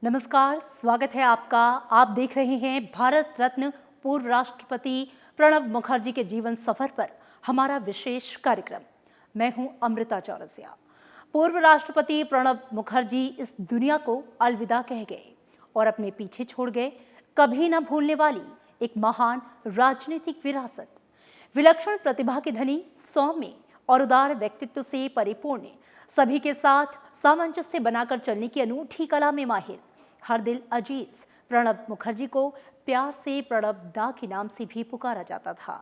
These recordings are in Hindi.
नमस्कार, स्वागत है आपका। आप देख रहे हैं भारत रत्न पूर्व राष्ट्रपति प्रणब मुखर्जी के जीवन सफर पर हमारा विशेष कार्यक्रम। मैं हूं अमृता चौरसिया। पूर्व राष्ट्रपति प्रणब मुखर्जी इस दुनिया को अलविदा कह गए और अपने पीछे छोड़ गए कभी न भूलने वाली एक महान राजनीतिक विरासत। विलक्षण प्रतिभा के धनी, सौम्य और उदार व्यक्तित्व से परिपूर्ण, सभी के साथ सामंजस्य बनाकर चलने की अनूठी कला में माहिर, हर दिल अजीज प्रणब मुखर्जी को प्यार से प्रणब दा के नाम से भी पुकारा जाता था।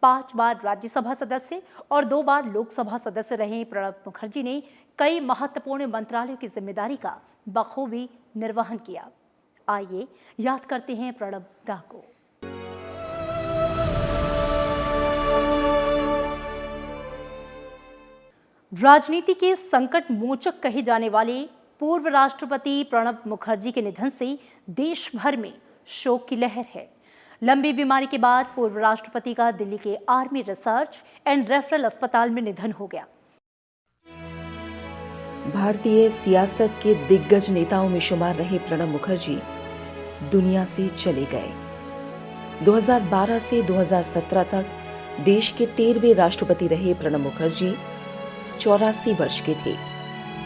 5 बार राज्यसभा सदस्य और 2 बार लोकसभा सदस्य रहे प्रणब मुखर्जी ने कई महत्वपूर्ण मंत्रालयों की जिम्मेदारी का बखूबी निर्वहन किया। आइए याद करते हैं प्रणब दा को। राजनीति के संकट मोचक कहे जाने वाले पूर्व राष्ट्रपति प्रणब मुखर्जी के निधन से देश भर में शोक की लहर है। लंबी बीमारी के बाद पूर्व राष्ट्रपति का दिल्ली के आर्मी रिसर्च एंड रेफरल अस्पताल में निधन हो गया। भारतीय सियासत के दिग्गज नेताओं में शुमार रहे प्रणब मुखर्जी दुनिया से चले गए। 2012 से 2017 तक देश के 13वें राष्ट्रपति रहे प्रणब मुखर्जी 84 वर्ष के थे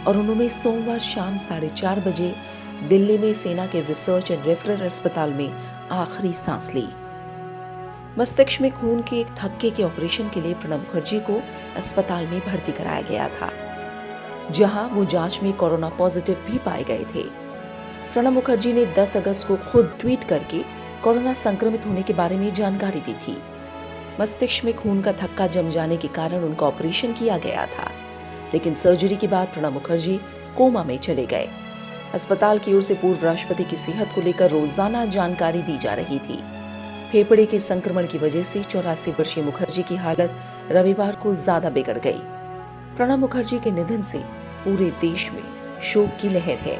और उन्होंने सोमवार शाम 4:30 बजे दिल्ली में सेना के रिसर्च एंड रेफरल अस्पताल में आखिरी सांस ली। मस्तिष्क में खून के एक थक्के के ऑपरेशन के लिए प्रणब मुखर्जी को अस्पताल में भर्ती कराया गया था, जहां वो जांच में कोरोना पॉजिटिव भी पाए गए थे। प्रणब मुखर्जी ने 10 अगस्त को खुद ट्वीट करके कोरोना संक्रमित होने के बारे में जानकारी दी थी। मस्तिष्क में खून का थक्का जम जाने के कारण उनका ऑपरेशन किया गया था, लेकिन सर्जरी के बाद प्रणब मुखर्जी कोमा में चले गए। अस्पताल की ओर से पूर्व राष्ट्रपति की सेहत को लेकर रोजाना जानकारी दी जा रही थी। फेफड़े के संक्रमण की वजह से 84 वर्षीय मुखर्जी की हालत रविवार को ज्यादा बिगड़ गई। प्रणब मुखर्जी के निधन से पूरे देश में शोक की लहर है।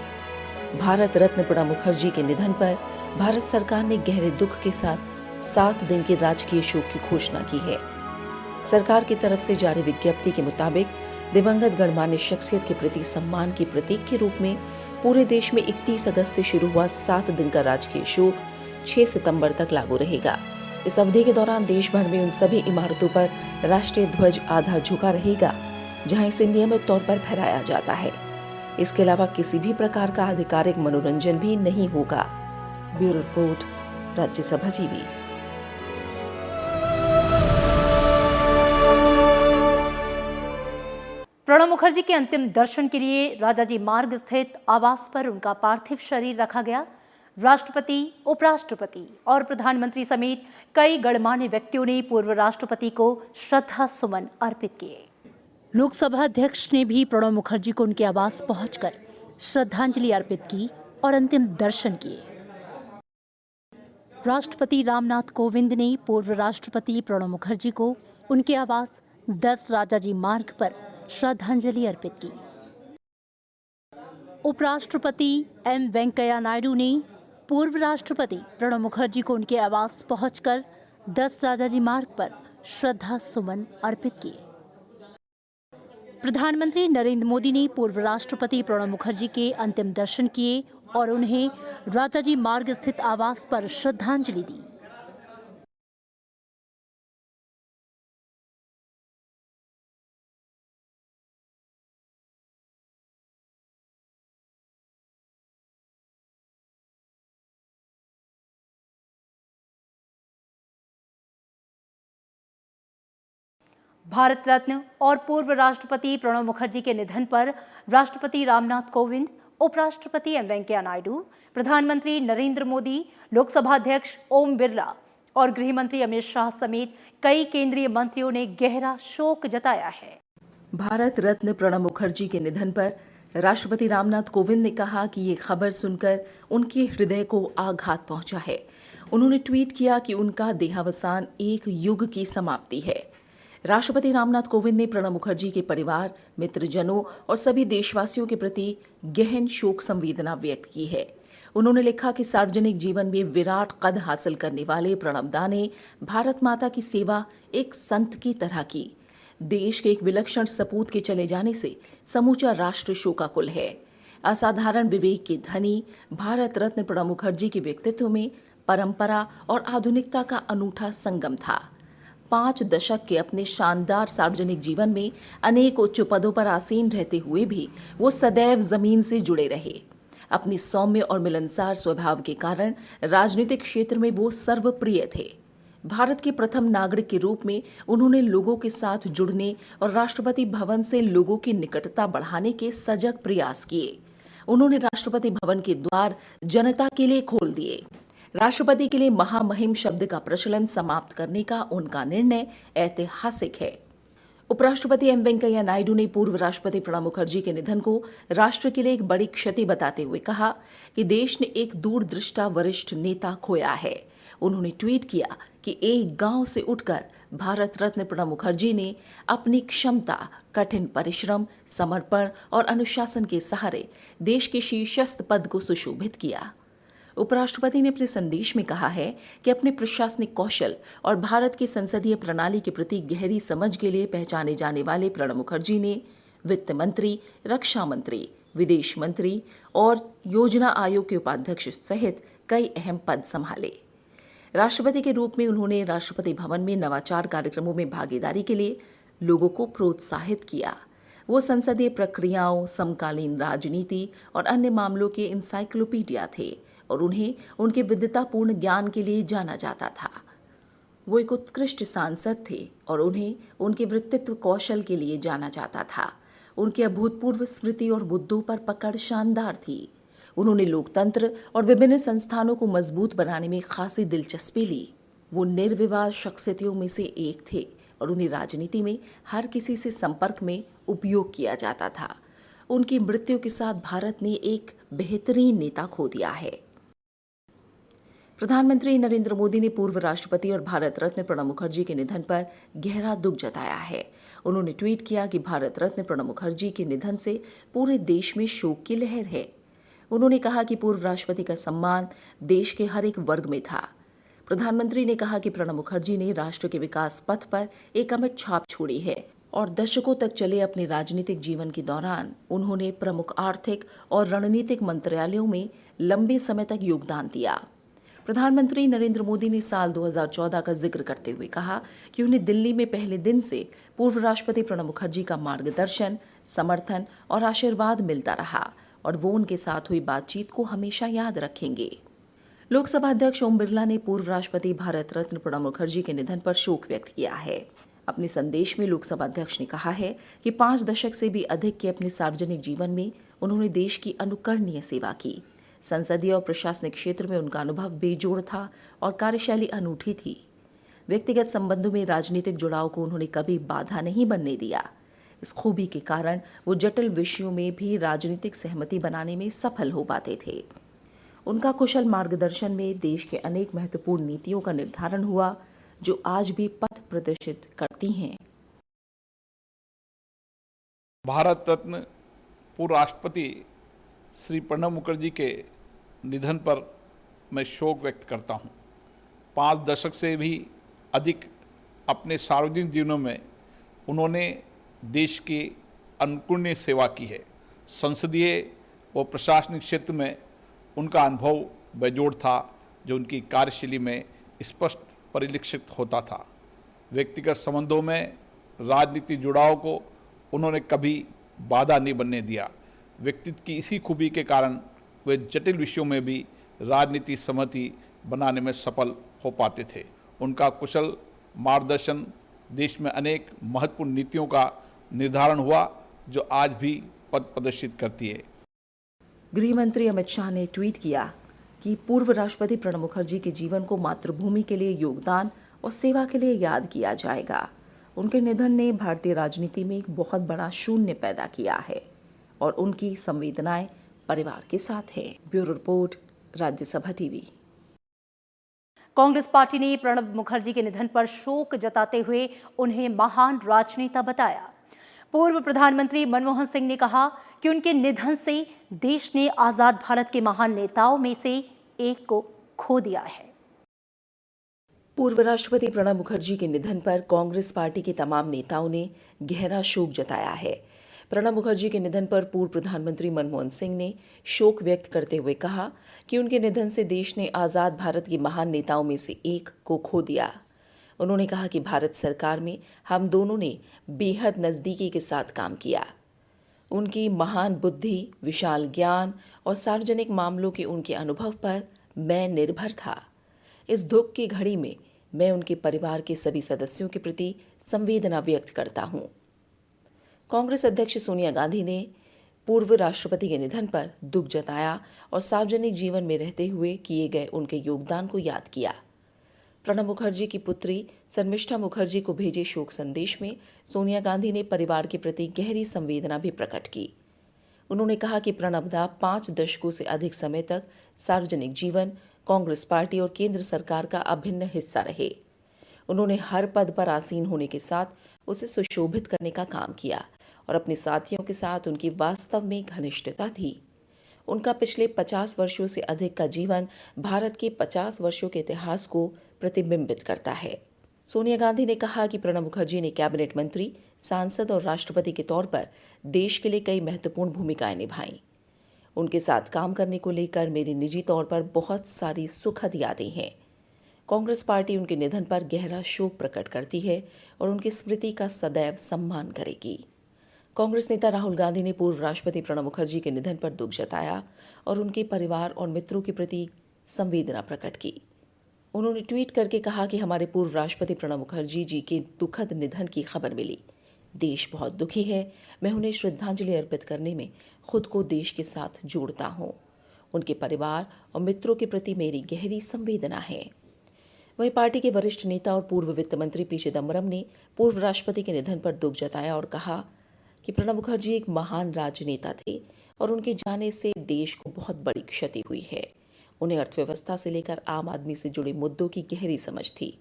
भारत रत्न प्रणब मुखर्जी के निधन पर भारत सरकार ने गहरे दुख के साथ 7 दिन के राजकीय शोक की घोषणा की है। सरकार की तरफ से जारी विज्ञप्ति के मुताबिक दिवंगत गणमान्य शख्सियत के प्रति सम्मान के प्रतीक के रूप में पूरे देश में 31 अगस्त से शुरू हुआ 7 दिन का राजकीय शोक 6 सितंबर तक लागू रहेगा। इस अवधि के दौरान देश भर में उन सभी इमारतों पर राष्ट्रीय ध्वज आधा झुका रहेगा जहां इसे नियमित तौर पर फहराया जाता है। इसके अलावा किसी भी प्रकार का आधिकारिक मनोरंजन भी नहीं होगा। Bureau report, Rajya Sabha TV. Pranab Mukherjee के अंतिम दर्शन के लिए राजाजी मार्ग स्थित आवास पर उनका पार्थिव शरीर रखा गया। राष्ट्रपति, उपराष्ट्रपति और प्रधानमंत्री समेत कई गणमान्य व्यक्तियों ने पूर्व राष्ट्रपति को श्रद्धा सुमन अर्पित किए। लोकसभा अध्यक्ष ने भी प्रणब मुखर्जी को उनके आवास पहुंचकर श्रद्धांजलि अर्पित की और अंतिम दर्शन किए। राष्ट्रपति रामनाथ कोविंद ने पूर्व राष्ट्रपति प्रणब मुखर्जी को उनके आवास 10 राजाजी मार्ग पर श्रद्धांजलि अर्पित की। उपराष्ट्रपति एम वेंकैया नायडू ने पूर्व राष्ट्रपति प्रणब मुखर्जी को उनके आवास पहुंचकर 10 राजाजी मार्ग पर श्रद्धा सुमन अर्पित किए। प्रधानमंत्री नरेंद्र मोदी ने पूर्व राष्ट्रपति प्रणब मुखर्जी के अंतिम दर्शन किए और उन्हें राजाजी मार्ग स्थित आवास पर श्रद्धांजलि दी। भारत रत्न और पूर्व राष्ट्रपति प्रणब मुखर्जी के निधन पर राष्ट्रपति रामनाथ कोविंद, उपराष्ट्रपति एम वेंकैया नायडू, प्रधानमंत्री नरेंद्र मोदी, लोकसभा अध्यक्ष ओम बिरला और गृह मंत्री अमित शाह समेत कई केंद्रीय मंत्रियों ने गहरा शोक जताया है। भारत रत्न प्रणब मुखर्जी के निधन पर राष्ट्रपति रामनाथ कोविंद ने कहा कि ये खबर सुनकर उनके हृदय को आघात पहुंचा है। उन्होंने ट्वीट किया कि उनका देहावसान एक युग की समाप्ति है। राष्ट्रपति रामनाथ कोविंद ने प्रणब मुखर्जी के परिवार, मित्रजनों और सभी देशवासियों के प्रति गहन शोक संवेदना व्यक्त की है। उन्होंने लिखा कि सार्वजनिक जीवन में विराट कद हासिल करने वाले प्रणब दा ने भारत माता की सेवा एक संत की तरह की। देश के एक विलक्षण सपूत के चले जाने से समूचा राष्ट्र शोकाकुल है। असाधारण विवेक के धनी भारत रत्न प्रणब मुखर्जी के व्यक्तित्व में परंपरा और आधुनिकता का अनूठा संगम था। 5 दशक के अपने शानदार सार्वजनिक जीवन में अनेक उच्च पदों पर आसीन रहते हुए भी वो सदैव जमीन से जुड़े रहे। अपनी सौम्य और मिलनसार स्वभाव के कारण राजनीतिक क्षेत्र में वो सर्वप्रिय थे। भारत के प्रथम नागरिक के रूप में उन्होंने लोगों के साथ जुड़ने और राष्ट्रपति भवन से लोगों की निकटता बढ़ाने के सजग प्रयास किए। उन्होंने राष्ट्रपति भवन के द्वार जनता के लिए खोल दिए। राष्ट्रपति के लिए महामहिम शब्द का प्रचलन समाप्त करने का उनका निर्णय ऐतिहासिक है। उपराष्ट्रपति एम वेंकैया नायडू ने पूर्व राष्ट्रपति प्रणब मुखर्जी के निधन को राष्ट्र के लिए एक बड़ी क्षति बताते हुए कहा कि देश ने एक दूरदृष्टा वरिष्ठ नेता खोया है। उन्होंने ट्वीट किया कि एक गांव से उठकर भारत रत्न प्रणब मुखर्जी ने अपनी क्षमता, कठिन परिश्रम, समर्पण और अनुशासन के सहारे देश के शीर्षस्थ पद को सुशोभित किया। उपराष्ट्रपति ने अपने संदेश में कहा है कि अपने प्रशासनिक कौशल और भारत की संसदीय प्रणाली के प्रति गहरी समझ के लिए पहचाने जाने वाले प्रणब मुखर्जी ने वित्त मंत्री, रक्षा मंत्री, विदेश मंत्री और योजना आयोग के उपाध्यक्ष सहित कई अहम पद संभाले। राष्ट्रपति के रूप में उन्होंने राष्ट्रपति भवन में नवाचार कार्यक्रमों में भागीदारी के लिए लोगों को प्रोत्साहित किया। वो संसदीय प्रक्रियाओं, समकालीन राजनीति और अन्य मामलों के इंसाइक्लोपीडिया थे और उन्हें उनके विद्वतापूर्ण ज्ञान के लिए जाना जाता था। वो एक उत्कृष्ट सांसद थे और उन्हें उनके व्यक्तित्व कौशल के लिए जाना जाता था। उनकी अभूतपूर्व स्मृति और मुद्दों पर पकड़ शानदार थी। उन्होंने लोकतंत्र और विभिन्न संस्थानों को मजबूत बनाने में खासी दिलचस्पी ली। वो निर्विवाद शख्सियतों में से एक थे और उन्हें राजनीति में हर किसी से संपर्क में उपयोग किया जाता था। उनकी मृत्यु के साथ भारत ने एक बेहतरीन नेता खो दिया है। प्रधानमंत्री नरेंद्र मोदी ने पूर्व राष्ट्रपति और भारत रत्न प्रणब मुखर्जी के निधन पर गहरा दुख जताया है। उन्होंने ट्वीट किया कि भारत रत्न प्रणब मुखर्जी के निधन से पूरे देश में शोक की लहर है। उन्होंने कहा कि पूर्व राष्ट्रपति का सम्मान देश के हर एक वर्ग में था। प्रधानमंत्री ने कहा कि प्रणब मुखर्जी ने राष्ट्र के विकास पथ पर एक अमिट छाप छोड़ी है और दशकों तक चले अपने राजनीतिक जीवन के दौरान उन्होंने प्रमुख आर्थिक और रणनीतिक मंत्रालयों में लंबे समय तक योगदान दिया। प्रधानमंत्री नरेंद्र मोदी ने साल 2014 का जिक्र करते हुए कहा कि उन्हें दिल्ली में पहले दिन से पूर्व राष्ट्रपति प्रणब मुखर्जी का मार्गदर्शन, समर्थन और आशीर्वाद मिलता रहा और वो उनके साथ हुई बातचीत को हमेशा याद रखेंगे। लोकसभा अध्यक्ष ओम बिरला ने पूर्व राष्ट्रपति भारत रत्न प्रणब मुखर्जी के निधन पर शोक व्यक्त किया है। अपने संदेश में लोकसभा अध्यक्ष ने कहा है कि 5 दशक से भी अधिक के अपने सार्वजनिक जीवन में उन्होंने देश की अनुकरणीय सेवा की। संसदीय और प्रशासनिक क्षेत्र में उनका अनुभव बेजोड़ था और कार्यशैली अनूठी थी। व्यक्तिगत संबंधों में राजनीतिक जुड़ाव को उन्होंने कभी बाधा नहीं बनने दिया। इस खूबी के कारण वो जटिल विषयों में भी राजनीतिक सहमति बनाने में सफल हो पाते थे। उनका कुशल मार्गदर्शन में देश के अनेक महत्वपूर्ण नीतियों का निर्धारण हुआ जो आज भी पथ प्रदर्शित करती हैं। भारत रत्न पूर्व राष्ट्रपति श्री प्रणब मुखर्जी के निधन पर मैं शोक व्यक्त करता हूँ। 5 दशक से भी अधिक अपने सार्वजनिक जीवनों में उन्होंने देश की अनुकरणीय सेवा की है। संसदीय व प्रशासनिक क्षेत्र में उनका अनुभव बेजोड़ था जो उनकी कार्यशैली में स्पष्ट परिलक्षित होता था। व्यक्तिगत संबंधों में राजनीतिक जुड़ाव को उन्होंने कभी बाधा नहीं बनने दिया। व्यक्तित्व की इसी खूबी के कारण वे जटिल विषयों में भी राजनीतिक सहमति बनाने में सफल हो पाते थे। उनका कुशल मार्गदर्शन देश में अनेक महत्वपूर्ण नीतियों का निर्धारण हुआ जो आज भी पथ प्रदर्शित करती है। गृह मंत्री अमित शाह ने ट्वीट किया कि पूर्व राष्ट्रपति प्रणब मुखर्जी के जीवन को मातृभूमि के लिए योगदान और सेवा के लिए याद किया जाएगा। उनके निधन ने भारतीय राजनीति में एक बहुत बड़ा शून्य पैदा किया है और उनकी संवेदनाएं परिवार के साथ है। Bureau report, Rajya Sabha TV. Congress party ने प्रणब मुखर्जी के निधन पर शोक जताते हुए उन्हें महान राजनेता बताया। पूर्व प्रधानमंत्री मनमोहन सिंह ने कहा कि उनके निधन से देश ने आजाद भारत के महान नेताओं में से एक को खो दिया है। पूर्व राष्ट्रपति प्रणब मुखर्जी के निधन पर कांग्रेस पार्टी के तमाम नेताओं ने गहरा शोक जताया है। प्रणब मुखर्जी के निधन पर पूर्व प्रधानमंत्री मनमोहन सिंह ने शोक व्यक्त करते हुए कहा कि उनके निधन से देश ने आजाद भारत के महान नेताओं में से एक को खो दिया। उन्होंने कहा कि भारत सरकार में हम दोनों ने बेहद नज़दीकी के साथ काम किया। उनकी महान बुद्धि, विशाल ज्ञान और सार्वजनिक मामलों के उनके अनुभव पर मैं निर्भर था। इस दुख की घड़ी में मैं उनके परिवार के सभी सदस्यों के प्रति संवेदना व्यक्त करता हूं। कांग्रेस अध्यक्ष सोनिया गांधी ने पूर्व राष्ट्रपति के निधन पर दुख जताया और सार्वजनिक जीवन में रहते हुए किए गए उनके योगदान को याद किया। प्रणब मुखर्जी की पुत्री शर्मिष्ठा मुखर्जी को भेजे शोक संदेश में सोनिया गांधी ने परिवार के प्रति गहरी संवेदना भी प्रकट की। उन्होंने कहा कि प्रणब दा 5 दशकों से अधिक समय तक सार्वजनिक जीवन, कांग्रेस पार्टी और केंद्र सरकार का अभिन्न हिस्सा रहे। उन्होंने हर पद पर आसीन होने के साथ उसे सुशोभित करने का काम किया और अपने साथियों के साथ उनकी वास्तव में घनिष्ठता थी। उनका पिछले 50 वर्षों से अधिक का जीवन भारत के 50 वर्षों के इतिहास को प्रतिबिंबित करता है। सोनिया गांधी ने कहा कि प्रणब मुखर्जी ने कैबिनेट मंत्री, सांसद और राष्ट्रपति के तौर पर देश के लिए कई महत्वपूर्ण भूमिकाएं निभाईं। उनके साथ काम करने को लेकर मेरी निजी तौर पर बहुत सारी सुखद यादें हैं। कांग्रेस पार्टी उनके निधन पर गहरा शोक प्रकट करती है और उनकी स्मृति का सदैव सम्मान करेगी। कांग्रेस नेता राहुल गांधी ने पूर्व राष्ट्रपति प्रणब मुखर्जी के निधन पर दुख जताया और उनके परिवार और मित्रों के प्रति संवेदना प्रकट की। उन्होंने ट्वीट करके कहा कि हमारे पूर्व राष्ट्रपति प्रणब मुखर्जी जी के दुखद निधन की खबर मिली। देश बहुत दुखी है। मैं उन्हें श्रद्धांजलि अर्पित करने में खुद को देश के साथ जोड़ता हूं। उनके परिवार और मित्रों के प्रति मेरी गहरी संवेदना है। वहीं पार्टी के वरिष्ठ नेता और पूर्व वित्त मंत्री पी चिदम्बरम ने पूर्व राष्ट्रपति के निधन पर दुख जताया और कहा कि प्रणब मुखर्जी एक महान राजनेता थे और उनके जाने से देश को बहुत बड़ी क्षति हुई है। उन्हें अर्थव्यवस्था से लेकर आम आदमी से जुड़े मुद्दों की गहरी समझ थी।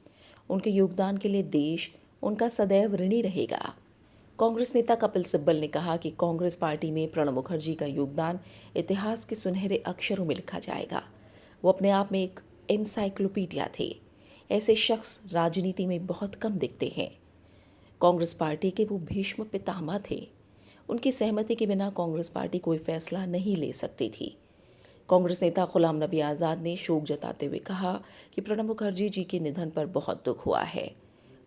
उनके योगदान के लिए देश उनका सदैव ऋणी रहेगा। कांग्रेस नेता कपिल सिब्बल ने कहा कि कांग्रेस पार्टी में प्रणब मुखर्जी का योगदान इतिहास के सुनहरे अक्षरों में लिखा जाएगा। वो अपने आप में एक एनसाइक्लोपीडिया थे। ऐसे शख्स राजनीति में बहुत कम दिखते हैं। कांग्रेस पार्टी के वो भीष्म पितामह थे। उनकी सहमति के बिना कांग्रेस पार्टी कोई फैसला नहीं ले सकती थी। कांग्रेस नेता गुलाम नबी आज़ाद ने शोक जताते हुए कहा कि प्रणब मुखर्जी जी के निधन पर बहुत दुख हुआ है।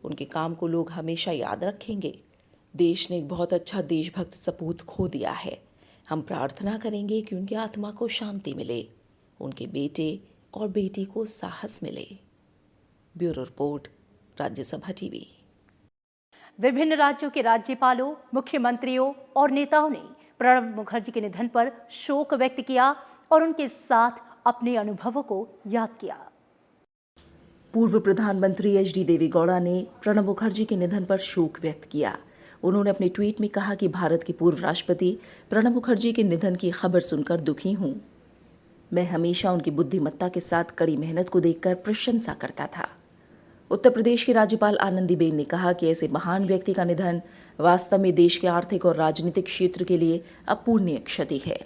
उनके काम को लोग हमेशा याद रखेंगे। देश ने एक बहुत अच्छा देशभक्त सपूत खो दिया है। हम प्रार्थना करेंगे कि उनकी आत्मा को शांति मिले, उनके बेटे और बेटी को साहस मिले। Bureau report, Rajya Sabha TV. विभिन्न राज्यों के राज्यपालों, मुख्यमंत्रियों और नेताओं ने प्रणब मुखर्जी के निधन पर शोक व्यक्त किया और उनके साथ अपने अनुभवों को याद किया। पूर्व प्रधानमंत्री एच.डी. देवेगौड़ा ने प्रणब मुखर्जी के निधन पर शोक व्यक्त किया। उन्होंने अपने ट्वीट में कहा कि भारत के पूर्व राष्ट्रपति प्रणब मुखर्जी के निधन की खबर सुनकर दुखी हूं। मैं हमेशा उनकी बुद्धिमत्ता के साथ कड़ी मेहनत को देखकर प्रशंसा करता था। उत्तर प्रदेश की राज्यपाल आनंदीबेन ने कहा कि ऐसे महान व्यक्ति का निधन वास्तव में देश के आर्थिक और राजनीतिक क्षेत्र के लिए अपूरणीय क्षति है।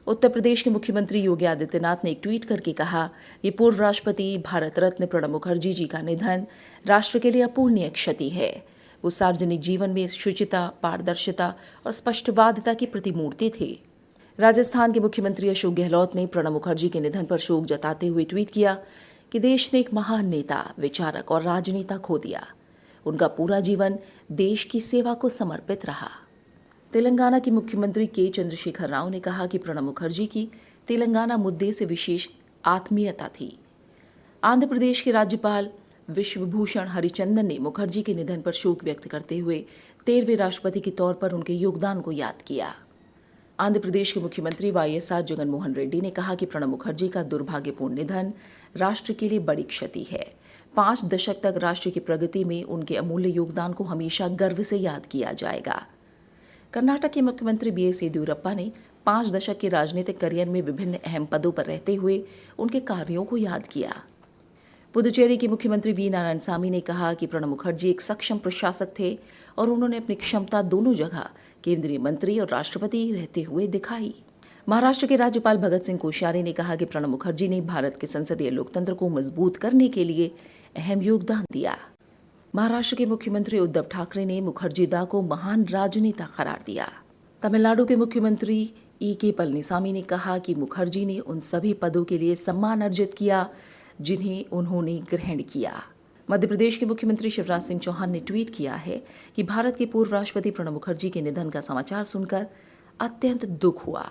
उत्तर प्रदेश के मुख्यमंत्री योगी आदित्यनाथ ने एक ट्वीट करके कहा, ये पूर्व राष्ट्रपति भारत रत्न प्रणब मुखर्जी जी का निधन राष्ट्र के लिए अपूरणीय क्षति है। वो सार्वजनिक जीवन में शुचिता, पारदर्शिता और स्पष्टवादिता की प्रतिमूर्ति थे। राजस्थान के मुख्यमंत्री अशोक गहलोत ने प्रणब मुखर्जी के निधन पर शोक जताते हुए ट्वीट किया कि देश ने एक महान नेता, विचारक और राजनेता खो दिया। उनका पूरा जीवन देश की सेवा को समर्पित रहा। तेलंगाना के मुख्यमंत्री के चंद्रशेखर राव ने कहा कि प्रणब मुखर्जी की तेलंगाना मुद्दे से विशेष आत्मीयता थी। आंध्र प्रदेश के राज्यपाल विश्वभूषण हरिचंदन ने मुखर्जी के निधन पर शोक व्यक्त करते हुए 13वें राष्ट्रपति के तौर पर उनके योगदान को याद किया। आंध्र प्रदेश के मुख्यमंत्री वाईएसआर जगनमोहन रेड्डी ने कहा कि प्रणब मुखर्जी का दुर्भाग्यपूर्ण निधन राष्ट्र के लिए बड़ी क्षति है। 5 दशक तक राष्ट्र की प्रगति में उनके अमूल्य योगदान को हमेशा गर्व से याद किया जाएगा। कर्नाटक के मुख्यमंत्री बीएस येदियुरप्पा ने 5 दशक के राजनीतिक करियर में विभिन्न अहम पदों पर रहते हुए उनके कार्यों को याद किया। पुदुचेरी के मुख्यमंत्री वी नारायणसामी ने कहा कि प्रणब मुखर्जी एक सक्षम प्रशासक थे और उन्होंने अपनी क्षमता दोनों जगह केंद्रीय मंत्री और राष्ट्रपति रहते हुए दिखाई। महाराष्ट्र के राज्यपाल भगत सिंह कोश्यारी ने कहा कि प्रणब मुखर्जी ने भारत के संसदीय लोकतंत्र को मजबूत करने के लिए अहम योगदान दिया। महाराष्ट्र के मुख्यमंत्री उद्धव ठाकरे ने मुखर्जी दा को महान राजनेता करार दिया। तमिलनाडु के मुख्यमंत्री E.K. पलनीसामी ने कहा कि मुखर्जी ने उन सभी पदों के लिए सम्मान अर्जित किया जिन्हें उन्होंने ग्रहण किया। मध्य प्रदेश के मुख्यमंत्री शिवराज सिंह चौहान ने ट्वीट किया है कि भारत के पूर्व राष्ट्रपति प्रणब मुखर्जी के निधन का समाचार सुनकर अत्यंत दुख हुआ।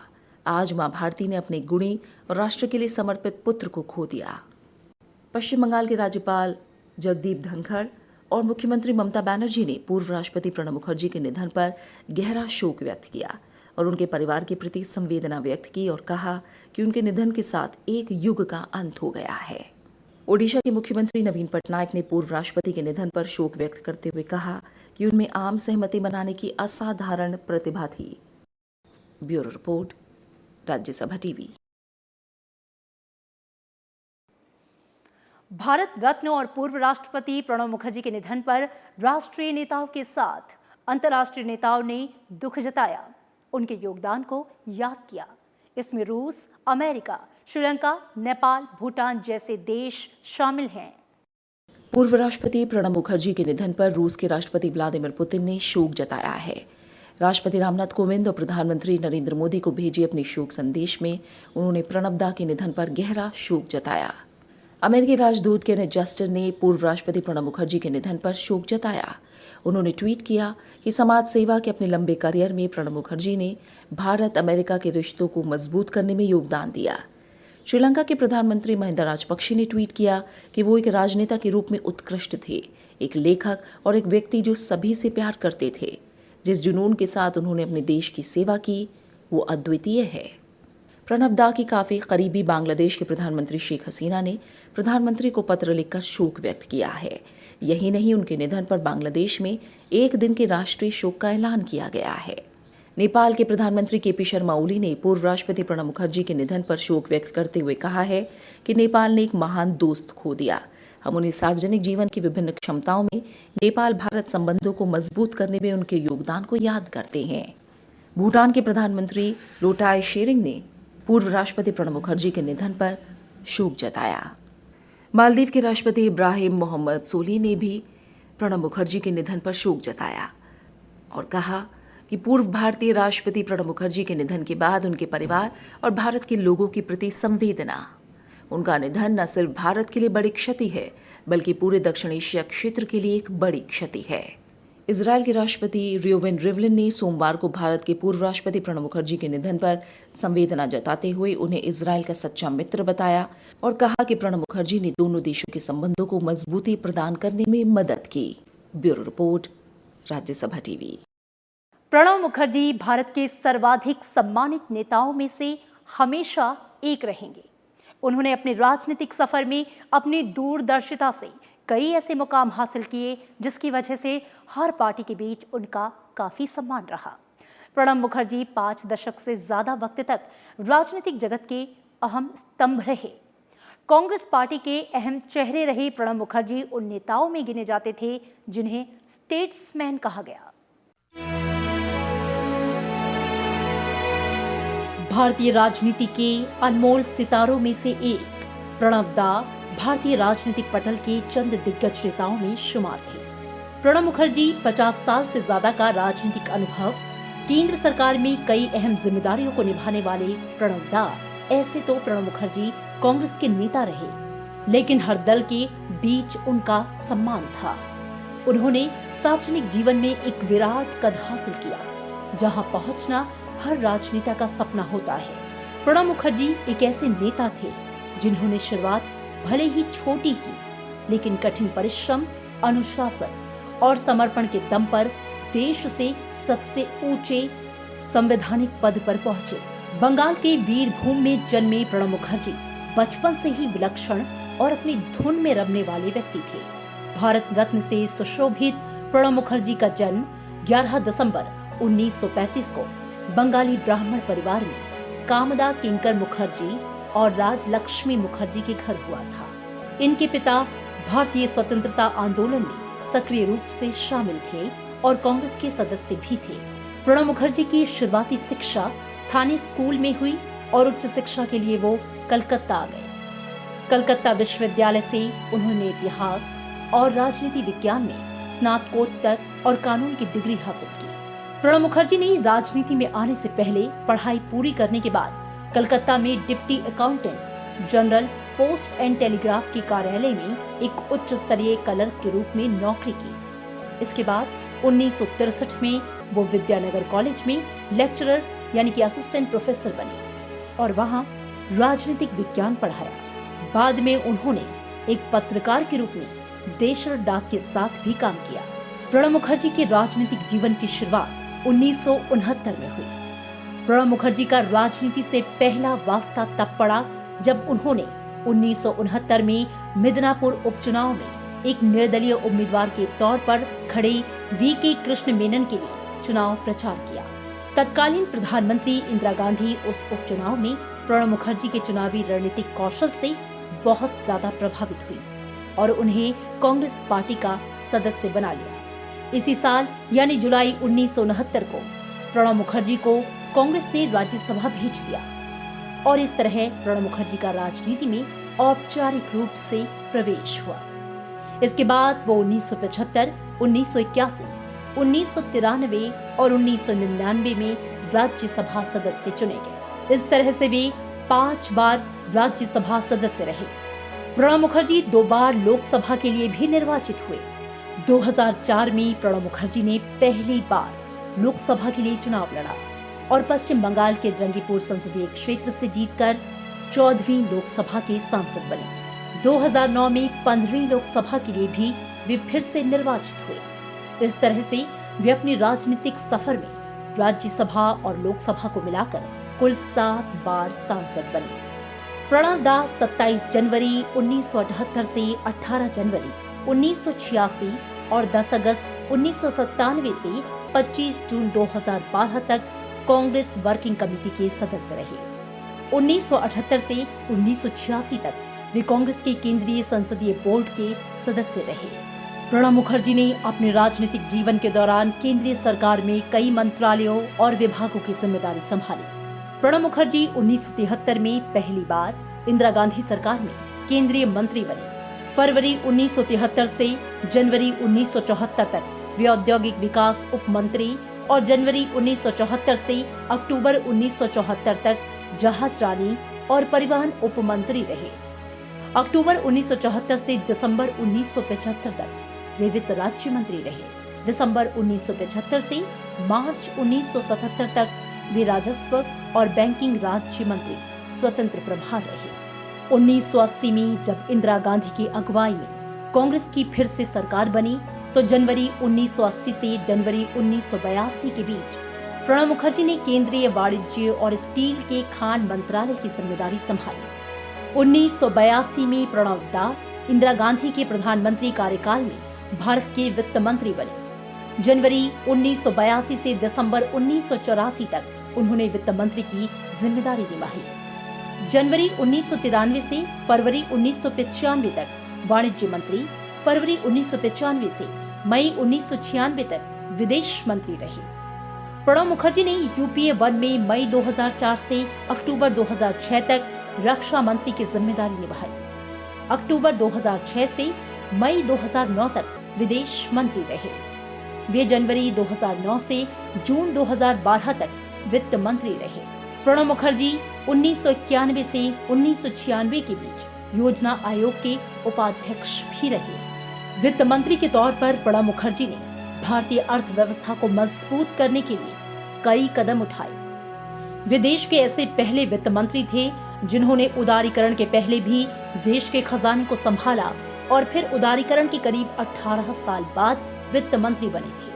आज मां भारती ने अपने गुणी और राष्ट्र के लिए समर्पित पुत्र को खो दिया। पश्चिम बंगाल के राज्यपाल जगदीप धनखड़ और मुख्यमंत्री ममता बनर्जी ने पूर्व राष्ट्रपति प्रणब मुखर्जी के निधन पर गहरा शोक व्यक्त किया और उनके परिवार के प्रति संवेदना व्यक्त की और कहा कि उनके निधन के साथ एक युग का अंत हो गया है। ओडिशा के मुख्यमंत्री नवीन पटनायक ने पूर्व राष्ट्रपति के निधन पर शोक व्यक्त करते हुए कहा कि उनमें आम सहमति बनाने की असाधारण प्रतिभा थी। Bureau report, Rajya Sabha TV. Bharat Ratna और पूर्व राष्ट्रपति प्रणब मुखर्जी के निधन पर राष्ट्रीय नेताओं के साथ अंतर्राष्ट्रीय नेताओं ने दुख जताया, उनके योगदान को याद किया। इसमें रूस, अमेरिका, श्रीलंका, नेपाल, भूटान जैसे देश शामिल हैं। पूर्व राष्ट्रपति प्रणब मुखर्जी के निधन पर रूस के राष्ट्रपति व्लादिमीर पुतिन ने शोक जताया है। राष्ट्रपति रामनाथ कोविंद और प्रधानमंत्री नरेंद्र मोदी को भेजे अपने शोक संदेश में उन्होंने प्रणब दा के निधन पर गहरा शोक जताया। अमेरिकी राजदूत केनेथ जस्टर ने पूर्व राष्ट्रपति प्रणब मुखर्जी के निधन पर शोक जताया। उन्होंने ट्वीट किया कि समाज सेवा के अपने लंबे करियर में प्रणब मुखर्जी ने भारत अमेरिका के रिश्तों को मजबूत करने में योगदान दिया। श्रीलंका के प्रधानमंत्री महिंदा राजपक्षे ने ट्वीट किया कि वो एक राजनेता के रूप में उत्कृष्ट थे, एक लेखक और एक व्यक्ति जो सभी से प्यार करते थे। जिस जुनून के साथ उन्होंने अपने देश की सेवा की वो अद्वितीय है। प्रणब दा की काफी करीबी बांग्लादेश के प्रधानमंत्री शेख हसीना ने प्रधानमंत्री को पत्र लिखकर शोक व्यक्त किया है। यही नहीं, उनके निधन पर बांग्लादेश में एक दिन के राष्ट्रीय शोक का ऐलान किया गया है। नेपाल के प्रधानमंत्री के.पी. शर्मा ओली ने पूर्व राष्ट्रपति प्रणब मुखर्जी के निधन पर शोक व्यक्त करते हुए कहा है कि नेपाल ने एक महान दोस्त खो दिया। हम उन्हें सार्वजनिक जीवन की विभिन्न क्षमताओं में नेपाल भारत संबंधों को मजबूत करने में उनके योगदान को याद करते हैं। भूटान के प्रधानमंत्री लोटाय शेरिंग ने पूर्व राष्ट्रपति प्रणब मुखर्जी के निधन पर शोक जताया। मालदीव के राष्ट्रपति इब्राहिम मोहम्मद सोली ने भी प्रणब मुखर्जी के निधन पर शोक जताया और कहा कि पूर्व भारतीय राष्ट्रपति प्रणब मुखर्जी के निधन के बाद उनके परिवार और भारत के लोगों के प्रति संवेदना। उनका निधन न सिर्फ भारत के लिए बड़ी क्षति है बल्कि पूरे दक्षिण एशिया क्षेत्र के लिए एक बड़ी क्षति है। इजराइल के राष्ट्रपति रियोवेन रिवलिन ने सोमवार को भारत के पूर्व राष्ट्रपति प्रणब मुखर्जी के निधन पर संवेदना जताते हुए उन्हें इजराइल का सच्चा मित्र बताया और कहा कि प्रणब मुखर्जी ने दोनों देशों के संबंधों को मजबूती प्रदान करने में मदद की। Bureau report, Rajya Sabha TV. Pranab Mukherjee Bharat के सर्वाधिक सम्मानित नेताओं में से हमेशा एक रहेंगे। उन्होंने अपने राजनीतिक सफर में अपनी दूरदर्शिता से कई ऐसे मुकाम हासिल किए जिसकी वजह से हर पार्टी के बीच उनका काफी सम्मान रहा। प्रणब मुखर्जी 5 दशक से ज्यादा वक्त तक राजनीतिक जगत के अहम स्तंभ रहे। कांग्रेस पार्टी के अहम चेहरे रहे प्रणब मुखर्जी उन नेताओं में गिने जाते थे जिन्हें स्टेट्समैन कहा गया। भारतीय राजनीति के अनमोल सितारों में से एक प्रणब दा भारतीय राजनीतिक पटल के चंद दिग्गज नेताओं में शुमार थे। प्रणब मुखर्जी 50 साल से ज्यादा का राजनीतिक अनुभव, केंद्र सरकार में कई अहम जिम्मेदारियों को निभाने वाले प्रणब दा। ऐसे तो प्रणब मुखर्जी कांग्रेस के नेता रहे, लेकिन हर दल के बीच उनका सम्मान था। उन्होंने सार्वजनिक जीवन में एक विराट कद हासिल किया, जहां पहुंचना हर राजनेता का सपना होता है। प्रणब मुखर्जी एक ऐसे नेता थे जिन्होंने शुरुआत भले ही छोटी की, लेकिन कठिन परिश्रम, अनुशासन और समर्पण के दम पर देश से सबसे ऊंचे संवैधानिक पद पर पहुंचे। बंगाल के वीरभूम में जन्मे प्रणब मुखर्जी बचपन से ही विलक्षण और अपनी धुन में रमने वाले व्यक्ति थे। भारत रत्न से सुशोभित प्रणब मुखर्जी का जन्म 11 दिसंबर 1935 को बंगाली ब्राह्मण परिवार में कामदा किंकर मुखर्जी और राजलक्ष्मी मुखर्जी के घर हुआ था। इनके पिता भारतीय स्वतंत्रता आंदोलन में सक्रिय रूप से शामिल थे और कांग्रेस के सदस्य भी थे। प्रणब मुखर्जी की शुरुआती शिक्षा स्थानीय स्कूल में हुई और उच्च शिक्षा के लिए वो कलकत्ता आ गए। कलकत्ता विश्वविद्यालय से उन्होंने इतिहास और राजनीति विज्ञान में स्नातकोत्तर और कानून की डिग्री हासिल की। प्रणब मुखर्जी ने राजनीति में आने से पहले पढ़ाई पूरी करने के बाद कलकत्ता में deputy accountant general post and telegraph के कार्यालय में एक उच्च स्तरीय क्लर्क के रूप में नौकरी की। इसके बाद 1963 में वो विद्यानगर कॉलेज में लेक्चरर यानी कि असिस्टेंट प्रोफेसर बने और वहां राजनीतिक विज्ञान पढ़ाया। बाद में उन्होंने एक पत्रकार के रूप में देशर डाक के साथ भी काम किया। प्रणब मुखर्जी के राजनीतिक जीवन की शुरुआत 1969 में हुई। प्रणब मुखर्जी का राजनीति से पहला वास्ता तब पड़ा जब उन्होंने 1969 में मिदनापुर उपचुनाव में एक निर्दलीय उम्मीदवार के तौर पर खड़े वीके कृष्ण मेनन के लिए चुनाव प्रचार किया। तत्कालीन प्रधानमंत्री इंदिरा गांधी उस उपचुनाव में प्रणब मुखर्जी के चुनावी रणनीतिक कौशल से बहुत ज्यादा प्रभावित हुई और उन्हें कांग्रेस पार्टी का सदस्य बना लिया। इसी साल यानी जुलाई 1969 को प्रणब मुखर्जी को कांग्रेस ने राज्यसभा भेज दिया और इस तरह प्रणब मुखर्जी का राजनीति में औपचारिक रूप से प्रवेश हुआ। इसके बाद वो 1975, 1981, 1993 और 1999 में राज्यसभा सदस्य चुने गए। इस तरह से वे 5 बार राज्यसभा सदस्य रहे। प्रणब मुखर्जी 2 बार लोकसभा के लिए भी निर्वाचित हुए। 2004 में प्रणब मुखर्जी ने पहली बार लोकसभा के लिए चुनाव लड़ा और पश्चिम बंगाल के जंगीपुर संसदीय क्षेत्र से जीतकर 14वीं लोकसभा के सांसद बने। 2009 में 15वीं लोकसभा के लिए भी वे फिर से निर्वाचित हुए। इस तरह से वे अपने राजनीतिक सफर में राज्यसभा और लोकसभा को मिलाकर कुल 7 बार सांसद बने। प्रणब दा 27 जनवरी 1978 से 18 जनवरी 1986 और 10 अगस्त 1997 से 25 जून 2012 तक कांग्रेस वर्किंग कमेटी के सदस्य रहे। 1978 से 1986 तक वे कांग्रेस के केंद्रीय संसदीय बोर्ड के सदस्य रहे। प्रणब मुखर्जी ने अपने राजनीतिक जीवन के दौरान केंद्रीय सरकार में कई मंत्रालयों और विभागों की जिम्मेदारी संभाली। प्रणब मुखर्जी 1973 में पहली बार इंदिरा गांधी सरकार में केंद्रीय मंत्री बने। फरवरी 1973 से जनवरी 1974 तक वे औद्योगिक विकास उप मंत्री और जनवरी 1974 से अक्टूबर 1974 तक जहाजरानी और परिवहन उप मंत्री रहे। अक्टूबर 1974 से दिसंबर 1975 तक वे वित्त राज्य मंत्री रहे। दिसंबर 1975 से मार्च 1977 तक वे राजस्व और बैंकिंग राज्य मंत्री स्वतंत्र प्रभार रहे। 1980 में जब इंदिरा गांधी की अगुवाई में कांग्रेस की फिर से सरकार बनी तो जनवरी 1980 से जनवरी 1982 के बीच प्रणब मुखर्जी ने केंद्रीय वाणिज्य और स्टील के खान मंत्रालय की जिम्मेदारी संभाली। 1982 में प्रणब दा इंदिरा गांधी के प्रधानमंत्री कार्यकाल में भारत के वित्त मंत्री बने। जनवरी 1982 से दिसंबर 1984 तक उन्होंने वित्त मंत्री की जिम्मेदारी निभाई। जनवरी 1993 से फरवरी 1995 तक वाणिज्य मंत्री, फरवरी 1995 से मई 1996 तक विदेश मंत्री रहे। प्रणब मुखर्जी ने यूपीए 1 में मई 2004 से अक्टूबर 2006 तक रक्षा मंत्री की जिम्मेदारी निभाई। अक्टूबर 2006 से मई 2009 तक विदेश मंत्री रहे। वे जनवरी 2009 से जून 2012 तक वित्त मंत्री रहे। प्रणब मुखर्जी 1991 से 1996 के बीच योजना आयोग के उपाध्यक्ष भी रहे। वित्त मंत्री के तौर पर प्रणब मुखर्जी ने भारतीय अर्थव्यवस्था को मजबूत करने के लिए कई कदम उठाए। वे देश के ऐसे पहले वित्त मंत्री थे जिन्होंने उदारीकरण के पहले भी देश के खजाने को संभाला और फिर उदारीकरण के करीब 18 साल बाद वित्त मंत्री बने थे।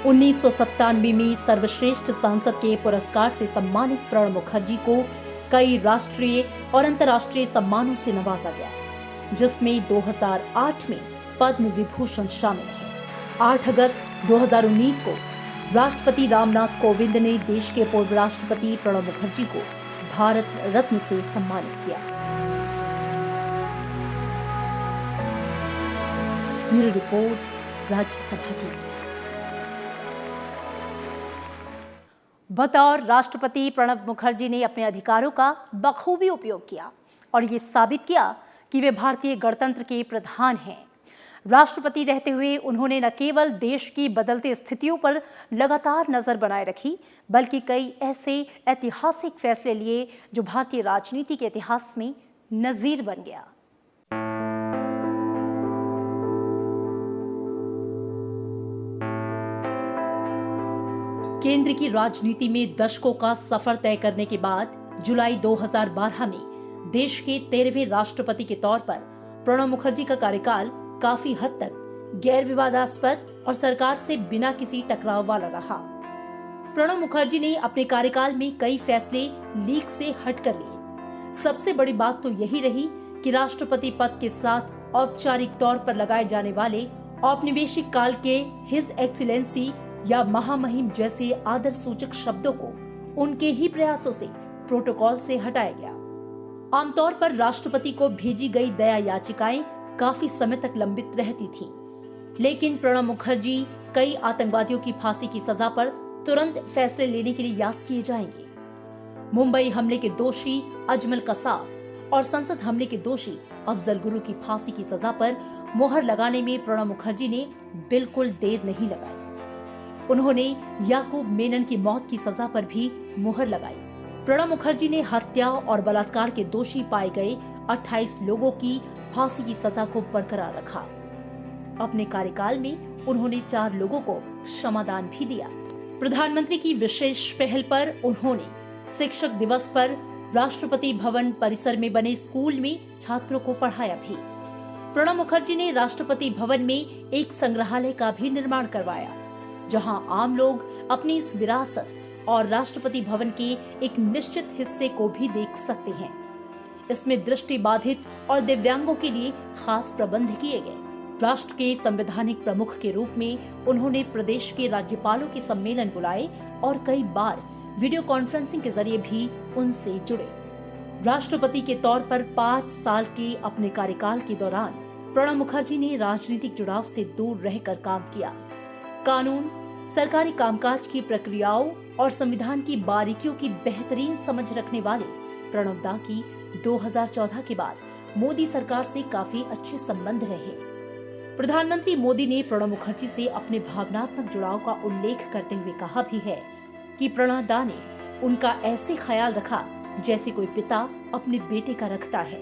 1997 में सर्वश्रेष्ठ सांसद के पुरस्कार से सम्मानित प्रणब मुखर्जी को कई राष्ट्रीय और अंतर्राष्ट्रीय सम्मानों से नवाजा गया, जिसमें 2008 में पद्म विभूषण शामिल है। 8 अगस्त 2019 को राष्ट्रपति रामनाथ कोविंद ने देश के पूर्व राष्ट्रपति प्रणब मुखर्जी को भारत रत्न से सम्मानित किया। Bureau report, Rajya Sabha TV. बतौर राष्ट्रपति प्रणब मुखर्जी ने अपने अधिकारों का बखूबी उपयोग किया और ये साबित किया कि वे भारतीय गणतंत्र के प्रधान हैं। राष्ट्रपति रहते हुए उन्होंने न केवल देश की बदलती स्थितियों पर लगातार नजर बनाए रखी, बल्कि कई ऐसे ऐतिहासिक फैसले लिए जो भारतीय राजनीति के इतिहास में नजीर बन गया। केंद्र की राजनीति में दशकों का सफर तय करने के बाद जुलाई 2012 में देश के 13वें राष्ट्रपति के तौर पर प्रणब मुखर्जी का कार्यकाल काफी हद तक गैर विवादास्पद और सरकार से बिना किसी टकराव वाला रहा। प्रणब मुखर्जी ने अपने कार्यकाल में कई फैसले लीक से हट कर लिए। सबसे बड़ी बात तो यही रही कि राष्ट्रपति पद के साथ औपचारिक तौर पर लगाए जाने वाले औपनिवेशिक काल के हिज एक्सीलेंसी या महामहिम जैसे आदर सूचक शब्दों को उनके ही प्रयासों से प्रोटोकॉल से हटाया गया। आमतौर पर राष्ट्रपति को भेजी गई दया याचिकाएं काफी समय तक लंबित रहती थीं, लेकिन प्रणब मुखर्जी कई आतंकवादियों की फांसी की सजा पर तुरंत फैसले लेने के लिए याद किए जाएंगे। मुंबई हमले के दोषी अजमल कसाब और संसद हमले के दोषी अफजल गुरु की फांसी की सजा पर मुहर लगाने में प्रणब मुखर्जी ने बिल्कुल देर नहीं लगाई। उन्होंने याकूब मेनन की मौत की सजा पर भी मुहर लगाई। प्रणब मुखर्जी ने हत्या और बलात्कार के दोषी पाए गए 28 लोगों की फांसी की सजा को बरकरार रखा। अपने कार्यकाल में उन्होंने 4 लोगों को क्षमादान भी दिया। प्रधानमंत्री की विशेष पहल पर उन्होंने शिक्षक दिवस पर राष्ट्रपति भवन परिसर में बने स्कूल में छात्रों को पढ़ाया भी। प्रणब मुखर्जी ने राष्ट्रपति भवन में एक संग्रहालय का भी निर्माण करवाया, जहां आम लोग अपनी इस विरासत और राष्ट्रपति भवन के एक निश्चित हिस्से को भी देख सकते हैं। इसमें दृष्टि बाधित और दिव्यांगों के लिए खास प्रबंध किए गए। राष्ट्र के संवैधानिक प्रमुख के रूप में उन्होंने प्रदेश के राज्यपालों के सम्मेलन बुलाए और कई बार वीडियो कॉन्फ्रेंसिंग के जरिए भी उनसे जुड़े। राष्ट्रपति के तौर पर 5 साल के अपने कार्यकाल के दौरान प्रणब मुखर्जी ने राजनीतिक जुड़ाव से दूर रहकर काम किया। कानून, सरकारी कामकाज की प्रक्रियाओं और संविधान की बारीकियों की बेहतरीन समझ रखने वाले प्रणब दा की 2014 के बाद मोदी सरकार से काफी अच्छे संबंध रहे। प्रधानमंत्री मोदी ने प्रणब मुखर्जी से अपने भावनात्मक जुड़ाव का उल्लेख करते हुए कहा भी है कि प्रणब दा ने उनका ऐसे ख्याल रखा जैसे कोई पिता अपने बेटे का रखता है।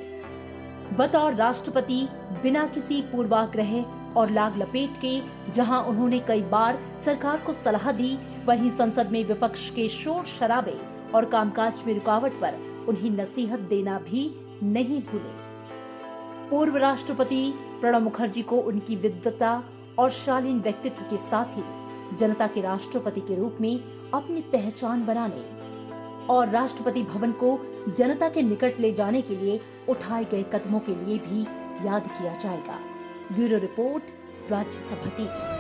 बतौर राष्ट्रपति बिना किसी पूर्वाग्रह और लाग लपेट के जहां उन्होंने कई बार सरकार को सलाह दी, वहीं संसद में विपक्ष के शोर शराबे और कामकाज में रुकावट पर उन्हें नसीहत देना भी नहीं भूले। पूर्व राष्ट्रपति प्रणब मुखर्जी को उनकी विद्वता और शालीन व्यक्तित्व के साथ ही जनता के राष्ट्रपति के रूप में अपनी पहचान बनाने और राष्ट्रपति भवन को जनता के निकट ले जाने के लिए उठाए गए कदमों के लिए भी याद किया जाएगा। Bureau report, Rajya Sabha TV.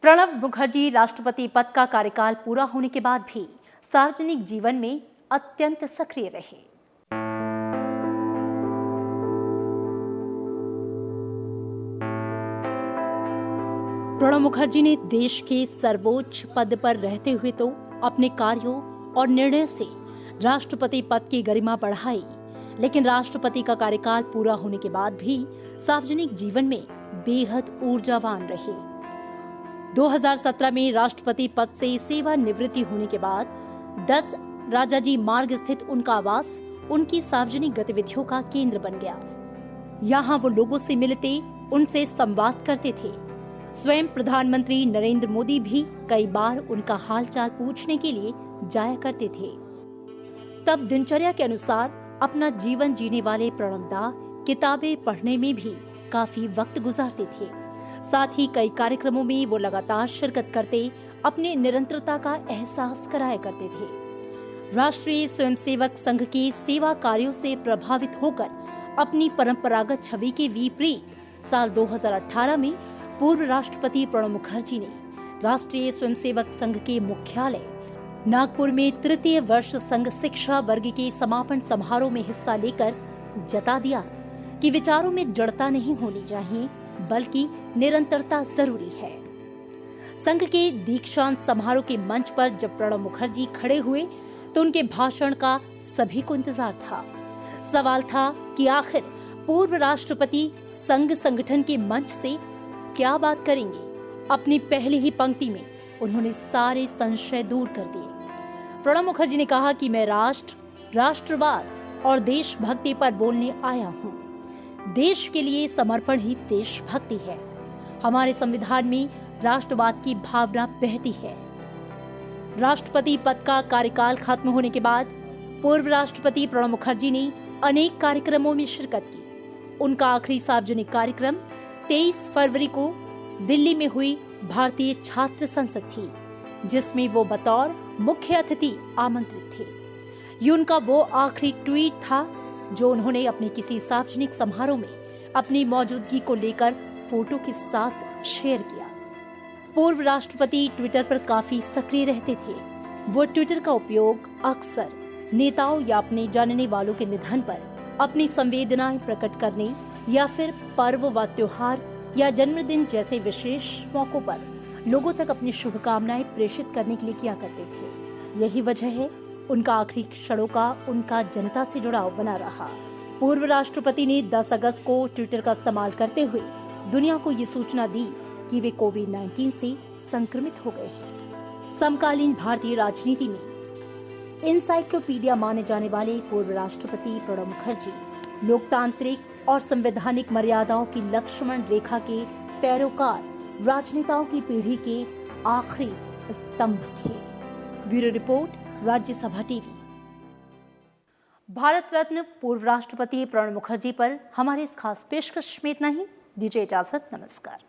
Pranab Mukherjee राष्ट्रपति पद का कार्यकाल पूरा होने के बाद भी सार्वजनिक जीवन में अत्यंत सक्रिय रहे। प्रणब मुखर्जी ने देश के सर्वोच्च पद पर रहते हुए तो अपने कार्यों और निर्णय से राष्ट्रपति पद की गरिमा बढ़ाई, लेकिन राष्ट्रपति का कार्यकाल पूरा होने के बाद भी सार्वजनिक जीवन में बेहद ऊर्जावान रहे। 2017 में राष्ट्रपति पद से सेवानिवृत्ति होने के बाद 10 राजाजी मार्ग स्थित उनका आवास उनकी सार्वजनिक गतिविधियों का केंद्र बन गया। यहाँ वो लोगों से मिलते, उनसे संवाद करते थे। स्वयं प्रधानमंत्री नरेंद्र मोदी भी कई बार उनका हालचाल पूछने के लिए जाया करते थे। तब दिनचर्या के अनुसार अपना जीवन जीने वाले प्रणब दा किताबें पढ़ने में भी काफी वक्त गुजारते थे। साथ ही कई कार्यक्रमों में वो लगातार शिरकत करते अपने निरंतरता का एहसास कराया करते थे। राष्ट्रीय स्वयंसेवक संघ के सेवा कार्यों से प्रभावित होकर अपनी परंपरागत छवि के विपरीत साल 2018 में पूर्व राष्ट्रपति प्रणब मुखर्जी ने राष्ट्रीय स्वयंसेवक संघ के मुख्यालय नागपुर में तृतीय वर्ष संघ शिक्षा वर्ग के समापन समारोह में हिस्सा लेकर जता दिया कि विचारों में जड़ता नहीं होनी चाहिए, बल्कि निरंतरता जरूरी है। संघ के दीक्षांत समारोह के मंच पर जब प्रणब मुखर्जी खड़े हुए तो उनके भाषण का सभी को इंतजार था। सवाल था कि आखिर पूर्व राष्ट्रपति संघ संगठन के मंच से क्या बात करेंगे। अपनी पहली ही पंक्ति में उन्होंने सारे संशय दूर कर दिए। प्रणब मुखर्जी ने कहा कि मैं राष्ट्र, राष्ट्रवाद और देशभक्ति पर बोलने आया हूँ। देश के लिए समर्पण ही देशभक्ति है। हमारे संविधान में राष्ट्रवाद की भावना बहती है। राष्ट्रपति पद का कार्यकाल खत्म होने के बाद पूर्व राष्ट्रपति प्रणब मुखर्जी ने अनेक कार्यक्रमों में शिरकत की। उनका आखिरी सार्वजनिक कार्यक्रम 23 फरवरी को दिल्ली में हुई भारतीय छात्र संसद थी, जिसमें वो बतौर मुख्य अतिथि आमंत्रित थे। ये उनका वो आखिरी ट्वीट था जो उन्होंने अपने किसी सार्वजनिक समारोह में अपनी मौजूदगी को लेकर फोटो के साथ शेयर किया। पूर्व राष्ट्रपति ट्विटर पर काफी सक्रिय रहते थे। वो ट्विटर का उपयोग अक्सर नेताओं या अपने जानने वालों के निधन पर अपनी संवेदनाएं प्रकट करने या फिर पर्व व त्योहार या जन्मदिन जैसे विशेष मौकों पर लोगों तक अपनी शुभकामनाएं प्रेषित करने के लिए किया करते थे। यही वजह है उनका आखिरी क्षणों का उनका जनता से जुड़ाव बना रहा। पूर्व राष्ट्रपति ने 10 अगस्त को ट्विटर का इस्तेमाल करते हुए दुनिया को ये सूचना दी कि वे कोविड-19 से संक्रमित हो गए हैं। समकालीन भारतीय राजनीति में इंसाइक्लोपीडिया माने जाने वाले पूर्व राष्ट्रपति प्रणब मुखर्जी लोकतांत्रिक और संवैधानिक मर्यादाओं की लक्ष्मण रेखा के पैरोकार राजनेताओं की पीढ़ी के आखिरी स्तंभ थे। Bureau report, Rajya Sabha TV. Bharat Ratna पूर्व राष्ट्रपति प्रणब मुखर्जी पर हमारे इस खास पेशकश में इतना ही। दीजिए इजाजत, नमस्कार।